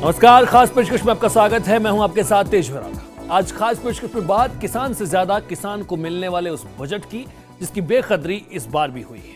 नमस्कार, खास पेशकश में आपका स्वागत है। मैं हूं आपके साथ तेजवरा। आज खास पेशकश में बात किसान से ज्यादा किसान को मिलने वाले उस बजट की जिसकी बेकदरी इस बार भी हुई है।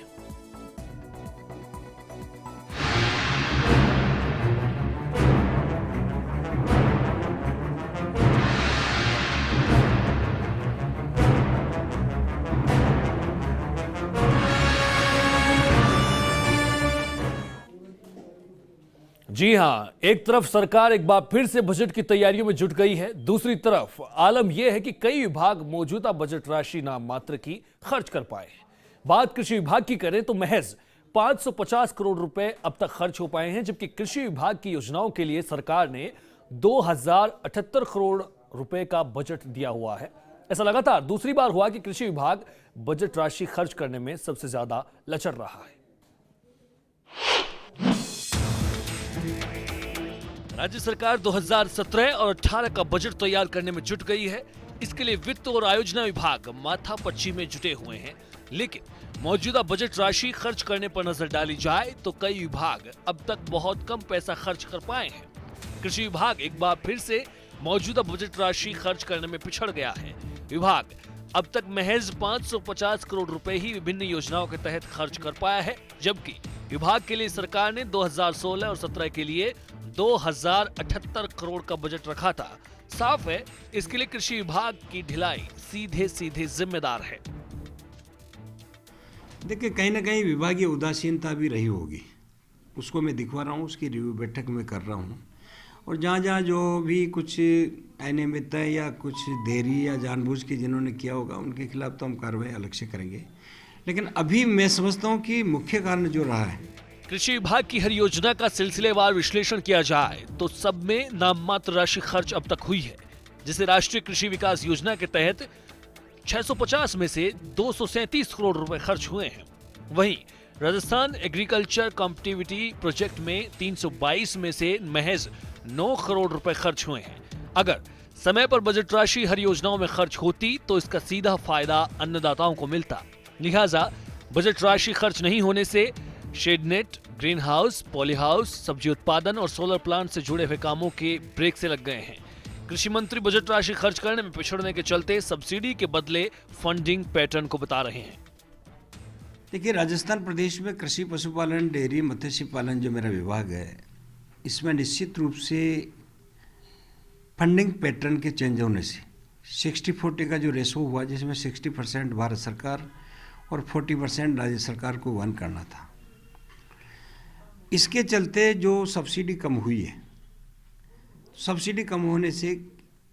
जी हां, एक तरफ सरकार एक बार फिर से बजट की तैयारियों में जुट गई है, दूसरी तरफ आलम यह है कि कई विभाग मौजूदा बजट राशि नाम मात्र की खर्च कर पाए। बात कृषि विभाग की करें तो महज 550 करोड़ रुपए अब तक खर्च हो पाए हैं, जबकि कृषि विभाग की योजनाओं के लिए सरकार ने 2078 करोड़ रुपए का बजट दिया हुआ है। ऐसा लगातार दूसरी बार हुआ कि कृषि विभाग बजट राशि खर्च करने में सबसे ज्यादा लचर रहा है। राज्य सरकार 2017 और 18 का बजट तैयार करने में जुट गई है। इसके लिए वित्त और आयोजना विभाग माथापच्ची में जुटे हुए हैं, लेकिन मौजूदा बजट राशि खर्च करने पर नजर डाली जाए तो कई विभाग अब तक बहुत कम पैसा खर्च कर पाए हैं। कृषि विभाग एक बार फिर से मौजूदा बजट राशि खर्च करने में पिछड़ गया है। विभाग अब तक महज 550 करोड़ रुपए ही विभिन्न योजनाओं के तहत खर्च कर पाया है, जबकि विभाग के लिए सरकार ने 2016 और 17 के लिए 2078 करोड़ का बजट रखा था। साफ है, इसके लिए कृषि विभाग की ढिलाई सीधे सीधे जिम्मेदार है। देखिए, कहीं ना कहीं विभागीय उदासीनता भी रही होगी, उसको मैं दिखवा रहा हूँ, उसकी रिव्यू बैठक में कर रहा हूँ। और जहाँ जहाँ जो भी कुछ अनियमितता या कुछ देरी या जानबूझ के जिन्होंने किया होगा उनके खिलाफ तो हम कार्रवाई अलग से करेंगे, लेकिन अभी मैं समझता हूँ कि मुख्य कारण जो रहा है, कृषि विभाग की हर योजना का सिलसिलेवार विश्लेषण किया जाए तो सब में नाममात्र राशि खर्च अब तक हुई है। जिसे राष्ट्रीय कृषि विकास योजना के तहत 650 में से 237 करोड़ रुपए खर्च हुए हैं। वहीं राजस्थान एग्रीकल्चर कॉम्पिटिटिविटी प्रोजेक्ट में 322 में से महज 9 करोड़ रुपए खर्च हुए हैं। अगर समय पर बजट राशि हर योजनाओं में खर्च होती तो इसका सीधा फायदा अन्नदाताओं को मिलता। लिहाजा बजट राशि खर्च नहीं होने से shade net, green house, poly house, सब्जी उत्पादन और सोलर प्लांट से जुड़े हुए कामों के ब्रेक से लग गए हैं। कृषि मंत्री बजट राशि खर्च करने में पिछड़ने के चलते सब्सिडी के बदले फंडिंग पैटर्न को बता रहे हैं। देखिए, राजस्थान प्रदेश में कृषि, पशुपालन, डेयरी, मत्स्य पालन जो मेरा विभाग है, इसमें निश्चित रूप से फंडिंग पैटर्न के चेंज होने से 60-40 का जो रेशो हुआ, जिसमें 60% भारत सरकार और 40% राज्य सरकार को वहन करना था, इसके चलते जो सब्सिडी कम हुई है, सब्सिडी कम होने से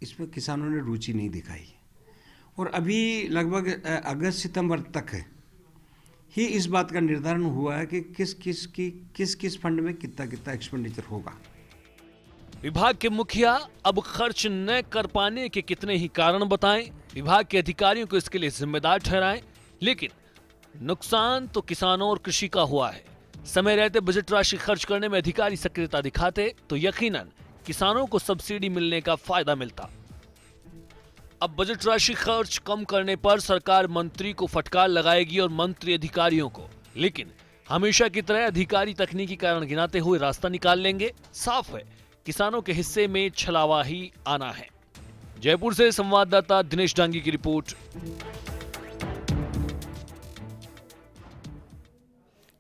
इसमें किसानों ने रुचि नहीं दिखाई। और अभी लगभग अगस्त सितंबर तक ही इस बात का निर्धारण हुआ है कि किस फंड में कितना एक्सपेंडिचर होगा। विभाग के मुखिया अब खर्च न कर पाने के कितने ही कारण बताएं, विभाग के अधिकारियों को इसके लिए जिम्मेदार ठहराएं, लेकिन नुकसान तो किसानों और कृषि का हुआ है। समय रहते बजट राशि खर्च करने में अधिकारी सक्रियता दिखाते तो यकीनन किसानों को सब्सिडी मिलने का फायदा मिलता। अब बजट राशि खर्च कम करने पर सरकार मंत्री को फटकार लगाएगी और मंत्री अधिकारियों को, लेकिन हमेशा की तरह अधिकारी तकनीकी कारण गिनाते हुए रास्ता निकाल लेंगे। साफ है, किसानों के हिस्से में छलावा ही आना है। जयपुर से संवाददाता दिनेश डांगी की रिपोर्ट।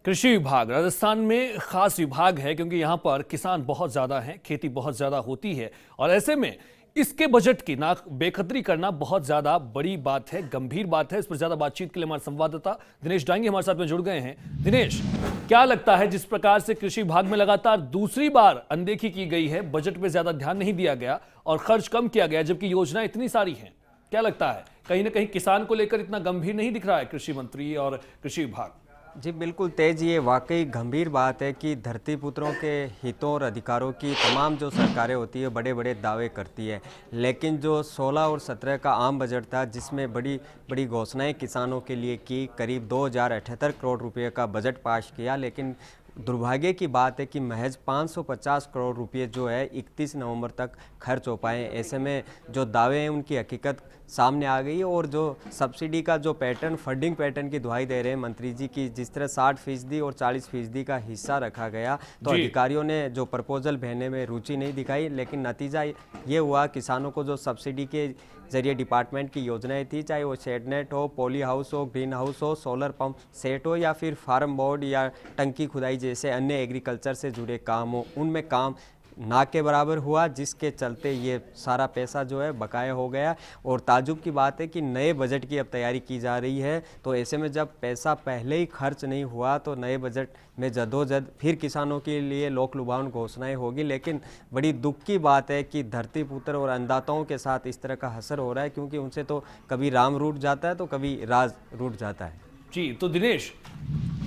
कृषि विभाग राजस्थान में खास विभाग है क्योंकि यहां पर किसान बहुत ज्यादा हैं, खेती बहुत ज्यादा होती है और ऐसे में इसके बजट की ना बेखतरी करना बहुत ज्यादा बड़ी बात है, गंभीर बात है। इस पर ज्यादा बातचीत के लिए हमारे संवाददाता दिनेश डांगी हमारे साथ में जुड़ गए हैं। दिनेश, क्या लगता है जिस प्रकार से कृषि विभाग में लगातार दूसरी बार अनदेखी की गई है, बजट में ज्यादा ध्यान नहीं दिया गया और खर्च कम किया गया, जबकि योजना इतनी सारी हैं, क्या लगता है कहीं ना कहीं किसान को लेकर इतना गंभीर नहीं दिख रहा है कृषि मंत्री और कृषि विभाग? जी बिल्कुल तेज, ये वाकई गंभीर बात है कि धरती पुत्रों के हितों और अधिकारों की तमाम जो सरकारें होती है बड़े बड़े दावे करती है, लेकिन जो 16 और 17 का आम बजट था जिसमें बड़ी बड़ी घोषणाएं किसानों के लिए की, करीब 2078 करोड़ रुपए का बजट पास किया, लेकिन दुर्भाग्य की बात है कि महज 550 करोड़ रुपए जो है 31 नवंबर तक खर्च हो पाए। ऐसे में जो दावे हैं उनकी हकीकत सामने आ गई है और जो सब्सिडी का जो पैटर्न, फंडिंग पैटर्न की दुहाई दे रहे हैं मंत्री जी की, जिस तरह 60% और 40% का हिस्सा रखा गया, तो अधिकारियों ने जो प्रपोजल भेजने में रुचि नहीं दिखाई। लेकिन नतीजा ये हुआ, किसानों को जो सब्सिडी के जरिए डिपार्टमेंट की योजनाएं थी, चाहे वो शेडनेट हो, पॉली हाउस हो, ग्रीन हाउस हो, सोलर पंप सेट हो या फिर फार्म बोर्ड या टंकी खुदाई जैसे अन्य एग्रीकल्चर से जुड़े काम हो, उनमें काम ना के बराबर हुआ, जिसके चलते ये सारा पैसा जो है बकाया हो गया। और ताजुब की बात है कि नए बजट की अब तैयारी की जा रही है, तो ऐसे में जब पैसा पहले ही खर्च नहीं हुआ तो नए बजट में जदोजहद फिर किसानों के लिए लोक लुभावन घोषणाएं होगी। लेकिन बड़ी दुख की बात है कि धरती पुत्र और अन्नदाताओं के साथ इस तरह का हसर हो रहा है, क्योंकि उनसे तो कभी राम रूठ जाता है तो कभी राज रूठ जाता है। जी, तो दिनेश,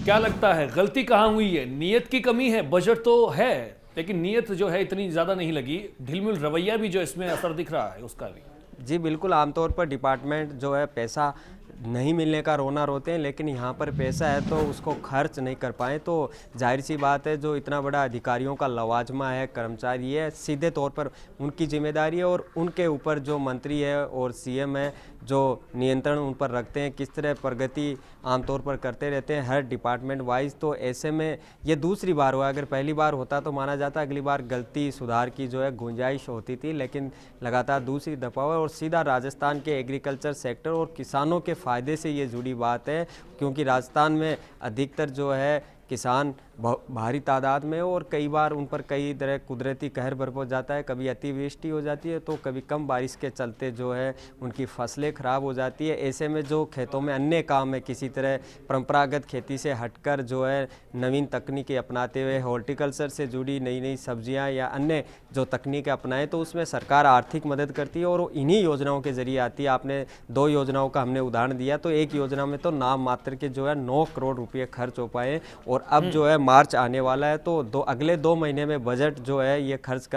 क्या लगता है गलती कहाँ हुई है? नीयत की कमी है? बजट तो है लेकिन नीयत जो है इतनी ज़्यादा नहीं लगी, ढिलमिल रवैया भी जो इसमें असर दिख रहा है उसका भी। जी बिल्कुल, आमतौर पर डिपार्टमेंट जो है पैसा नहीं मिलने का रोना रोते हैं, लेकिन यहाँ पर पैसा है तो उसको खर्च नहीं कर पाए, तो जाहिर सी बात है जो इतना बड़ा अधिकारियों का लवाजमा है, कर्मचारी है, सीधे तौर पर उनकी जिम्मेदारी है और उनके ऊपर जो मंत्री है और सीएम है जो नियंत्रण उन पर रखते हैं, किस तरह प्रगति आमतौर पर करते रहते हैं हर डिपार्टमेंट वाइज। तो ऐसे में ये दूसरी बार हुआ, अगर पहली बार होता तो माना जाता, अगली बार गलती सुधार की जो है गुंजाइश होती थी, लेकिन लगातार दूसरी दफ़ा हुआ और सीधा राजस्थान के एग्रीकल्चर सेक्टर और किसानों के फ़ायदे से ये जुड़ी बात है, क्योंकि राजस्थान में अधिकतर जो है किसान भारी तादाद में और कई बार उन पर कई तरह कुदरती कहर बरप जाता है, कभी अतिवृष्टि हो जाती है तो कभी कम बारिश के चलते जो है उनकी फसलें ख़राब हो जाती है। ऐसे में जो खेतों में अन्य काम है, किसी तरह परंपरागत खेती से हटकर जो है नवीन तकनीकें अपनाते हुए हॉर्टिकल्चर से जुड़ी नई नई सब्जियां या अन्य जो तकनीकें अपनाएं, तो उसमें सरकार आर्थिक मदद करती है और इन्हीं योजनाओं के जरिए आती है। आपने 2 योजनाओं का हमने उदाहरण दिया, तो एक योजना में तो नाम मात्र के जो है 9 करोड़ रुपये खर्च हो पाए और अब जो है मार्च आने वाला है तो अगले 2 महीने में बजट जो है ये खर्च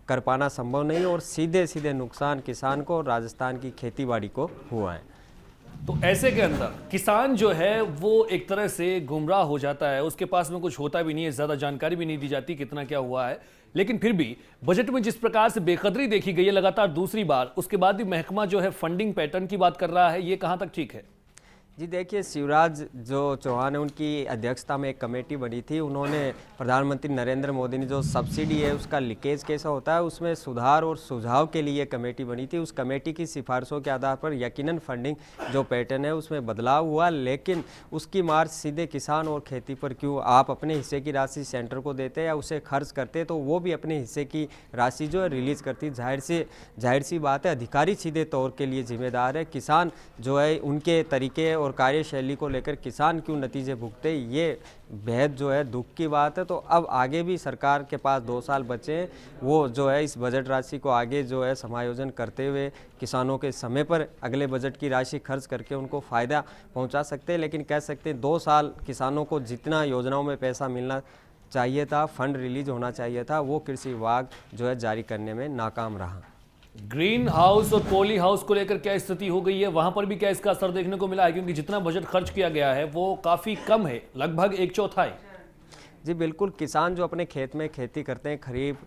कर पाना संभव नहीं और सीधे सीधे नुकसान किसान को और राजस्थान की खेतीबाड़ी को हुआ है। तो ऐसे के अंदर किसान जो है वो एक तरह से गुमराह हो जाता है, उसके पास में कुछ होता भी नहीं है, ज़्यादा जानकारी भी नहीं दी जाती कितना क्या हुआ है। लेकिन फिर भी बजट में जिस प्रकार से बेकदरी देखी गई है लगातार दूसरी बार, उसके बाद भी महकमा जो है फंडिंग पैटर्न की बात कर रहा है, ये कहाँ तक ठीक है? जी देखिए, शिवराज जो चौहान है उनकी अध्यक्षता में एक कमेटी बनी थी, उन्होंने प्रधानमंत्री नरेंद्र मोदी ने जो सब्सिडी है उसका लीकेज कैसा होता है उसमें सुधार और सुझाव के लिए कमेटी बनी थी। उस कमेटी की सिफारिशों के आधार पर यकीनन फंडिंग जो पैटर्न है उसमें बदलाव हुआ, लेकिन उसकी मार सीधे किसान और खेती पर क्यों? आप अपने हिस्से की राशि सेंटर को देते या उसे खर्च करते तो वो भी अपने हिस्से की राशि जो है रिलीज करती। जाहिर सी बात है अधिकारी सीधे तौर के लिए जिम्मेदार है, किसान जो है उनके तरीके और कार्यशैली को लेकर किसान क्यों नतीजे भुगते, ये बेहद जो है दुख की बात है। तो अब आगे भी सरकार के पास 2 साल बचे हैं, वो जो है इस बजट राशि को आगे जो है समायोजन करते हुए किसानों के समय पर अगले बजट की राशि खर्च करके उनको फ़ायदा पहुंचा सकते हैं। लेकिन कह सकते हैं 2 साल किसानों को जितना योजनाओं में पैसा मिलना चाहिए था, फंड रिलीज होना चाहिए था, वो कृषि विभाग जो है जारी करने में नाकाम रहा। ग्रीन हाउस और पॉली हाउस को लेकर क्या स्थिति हो गई है, वहां पर भी क्या इसका असर देखने को मिला है? क्योंकि जितना बजट खर्च किया गया है वो काफी कम है, लगभग 1/4। जी बिल्कुल, किसान जो अपने खेत में खेती करते हैं, खरीफ,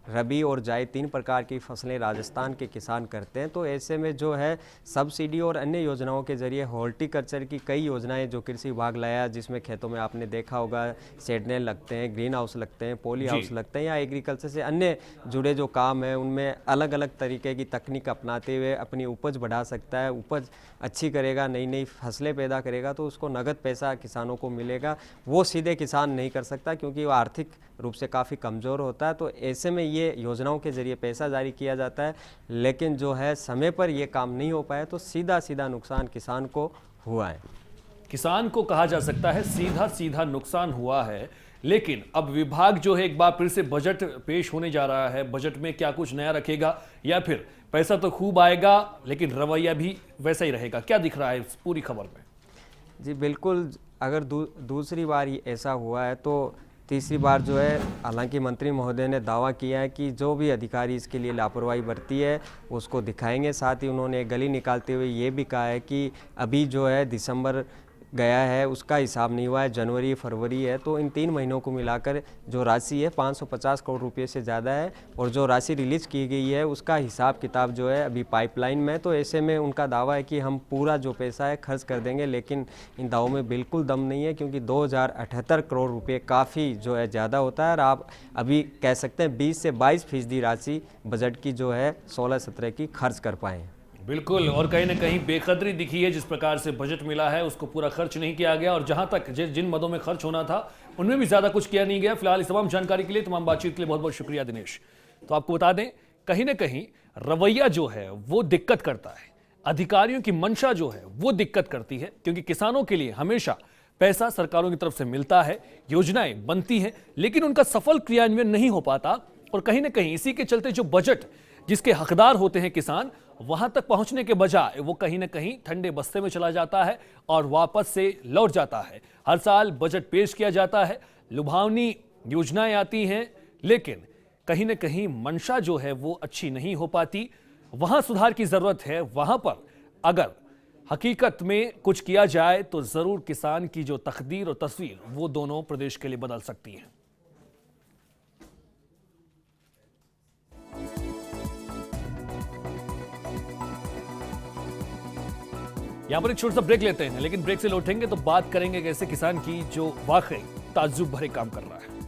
रबी और जायद 3 प्रकार की फसलें राजस्थान के किसान करते हैं, तो ऐसे में जो है सब्सिडी और अन्य योजनाओं के जरिए हॉर्टिकल्चर की कई योजनाएं जो कृषि विभाग लाया, जिसमें खेतों में आपने देखा होगा शेडनेट लगते हैं, ग्रीन हाउस लगते हैं, पॉली हाउस लगते हैं या एग्रीकल्चर से अन्य जुड़े जो काम है उनमें अलग अलग तरीके की तकनीक अपनाते हुए अपनी उपज बढ़ा सकता है। उपज अच्छी करेगा, नई नई फसलें पैदा करेगा तो उसको नगद पैसा किसानों को मिलेगा। वो सीधे किसान नहीं कर सकता क्योंकि वो आर्थिक रूप से काफ़ी कमज़ोर होता है। तो ऐसे में ये योजनाओं के जरिए पैसा जारी किया जाता है, लेकिन जो है समय पर ये काम नहीं हो पाया तो सीधा सीधा नुकसान किसान को हुआ है। किसान को कहा जा सकता है सीधा सीधा नुकसान हुआ है। लेकिन अब विभाग जो है एक बार फिर से बजट पेश होने जा रहा है, बजट में क्या कुछ नया रखेगा या फिर पैसा तो खूब आएगा लेकिन रवैया भी वैसा ही रहेगा? क्या दिख रहा है इस पूरी खबर में? जी बिल्कुल, अगर दूसरी बार ही ऐसा हुआ है तो तीसरी बार जो है, हालांकि मंत्री महोदय ने दावा किया है कि जो भी अधिकारी इसके लिए लापरवाही बरती है उसको दिखाएंगे। साथ ही उन्होंने गली निकालते हुए ये भी कहा है कि अभी जो है दिसंबर गया है उसका हिसाब नहीं हुआ है, जनवरी फरवरी है, तो इन 3 महीनों को मिलाकर जो राशि है 550 करोड़ रुपए से ज़्यादा है। और जो राशि रिलीज की गई है उसका हिसाब किताब जो है अभी पाइपलाइन में। तो ऐसे में उनका दावा है कि हम पूरा जो पैसा है खर्च कर देंगे, लेकिन इन दावों में बिल्कुल दम नहीं है, क्योंकि 2078 करोड़ रुपए काफ़ी जो है ज़्यादा होता है। और आप अभी कह सकते हैं 20 से 22% राशि बजट की जो है 16-17 की खर्च कर पाए। बिल्कुल, और कहीं ना कहीं बेकदरी दिखी है। जिस प्रकार से बजट मिला है उसको पूरा खर्च नहीं किया गया, और जहां तक जिन मदों में खर्च होना था उनमें भी ज्यादा कुछ किया नहीं गया। फिलहाल इस तमाम जानकारी के लिए, तमाम बातचीत के लिए बहुत बहुत शुक्रिया दिनेश। तो आपको बता दें, कहीं ना कहीं रवैया जो है वो दिक्कत करता है, अधिकारियों की मंशा जो है वो दिक्कत करती है, क्योंकि किसानों के लिए हमेशा पैसा सरकारों की तरफ से मिलता है, योजनाएं बनती हैं, लेकिन उनका सफल क्रियान्वयन नहीं हो पाता। और कहीं ना कहीं इसी के चलते जो बजट जिसके हकदार होते हैं किसान, वहां तक पहुंचने के बजाय वो कहीं ना कहीं ठंडे बस्ते में चला जाता है और वापस से लौट जाता है। हर साल बजट पेश किया जाता है, लुभावनी योजनाएं आती हैं, लेकिन कहीं ना कहीं मंशा जो है वो अच्छी नहीं हो पाती। वहां सुधार की जरूरत है। वहां पर अगर हकीकत में कुछ किया जाए तो जरूर किसान की जो तकदीर और तस्वीर वो दोनों प्रदेश के लिए बदल सकती हैं। यहां पर एक छोटा सा ब्रेक लेते हैं, लेकिन ब्रेक से लौटेंगे तो बात करेंगे कैसे किसान की जो वाकई ताज्जुब भरे काम कर रहा है।